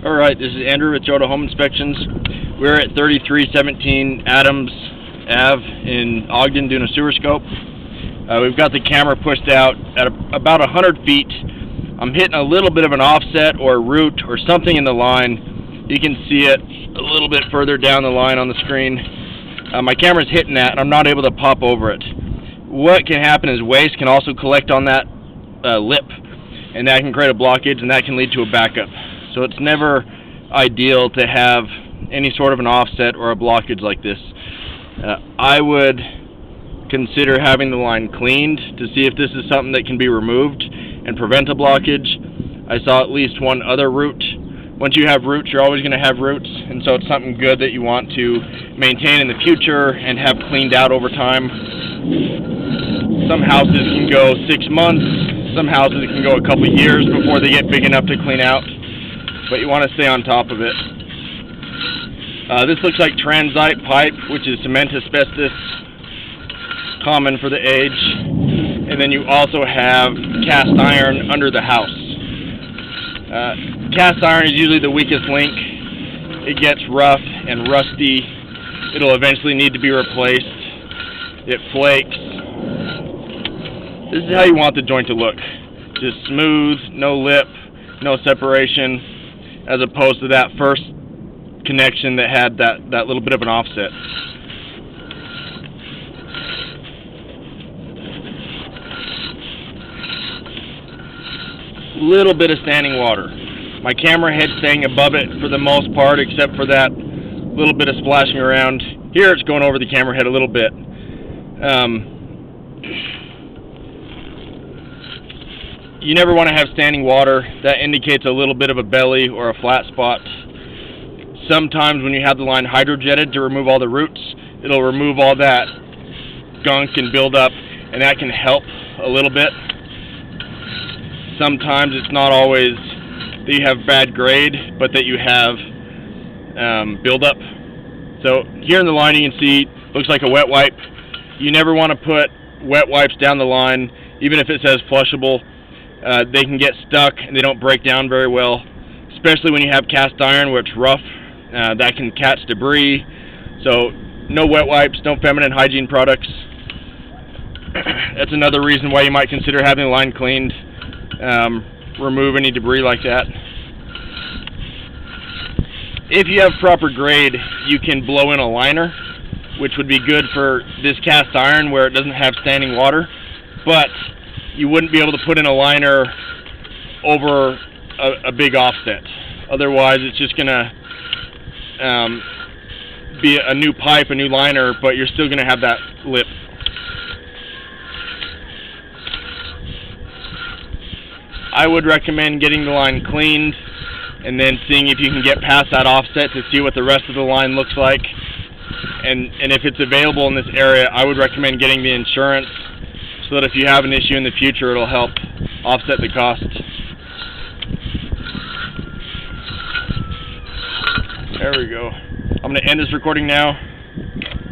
Alright, this is Andrew with Jota Home Inspections. We're at 3317 Adams Ave in Ogden doing a sewer scope. We've got the camera pushed out at about 100 feet. I'm hitting a little bit of an offset or a root or something in the line. You can see it a little bit further down the line on the screen. My camera's hitting that and I'm not able to pop over it. What can happen is waste can also collect on that lip, and that can create a blockage and that can lead to a backup. So it's never ideal to have any sort of an offset or a blockage like this. I would consider having the line cleaned to see if this is something that can be removed and prevent a blockage. I saw at least one other root. Once you have roots, you're always going to have roots, and so it's something good that you want to maintain in the future and have cleaned out over time. Some houses can go 6 months, some houses can go a couple years before they get big enough to clean out, but you want to stay on top of it. This looks like transite pipe, which is cement asbestos, common for the age. And then you also have cast iron under the house. Cast iron is usually the weakest link. It gets rough and rusty. It'll eventually need to be replaced. It flakes. This is how you want the joint to look. Just smooth, no lip, no separation, as opposed to that first connection that had that little bit of an offset. Little bit of standing water. My camera head's staying above it for the most part, except for that little bit of splashing around. Here it's going over the camera head a little bit. You never want to have standing water. That indicates a little bit of a belly or a flat spot. Sometimes when you have the line hydrojetted to remove all the roots, it'll remove all that gunk and build up, and that can help a little bit. Sometimes it's not always that you have bad grade, but that you have buildup. So here in the line you can see, looks like a wet wipe. You never want to put wet wipes down the line, even if it says flushable. They can get stuck and they don't break down very well, especially when you have cast iron where it's rough. That can catch debris. So no wet wipes, no feminine hygiene products. That's another reason why you might consider having the line cleaned. Remove any debris like that. If you have proper grade, you can blow in a liner, which would be good for this cast iron where it doesn't have standing water, but you wouldn't be able to put in a liner over a big offset. Otherwise it's just gonna be a new pipe, a new liner, but you're still gonna have that lip. I would recommend getting the line cleaned and then seeing if you can get past that offset to see what the rest of the line looks like. And if it's available in this area, I would recommend getting the insurance so that if you have an issue in the future, it'll help offset the cost. There we go. I'm going to end this recording now.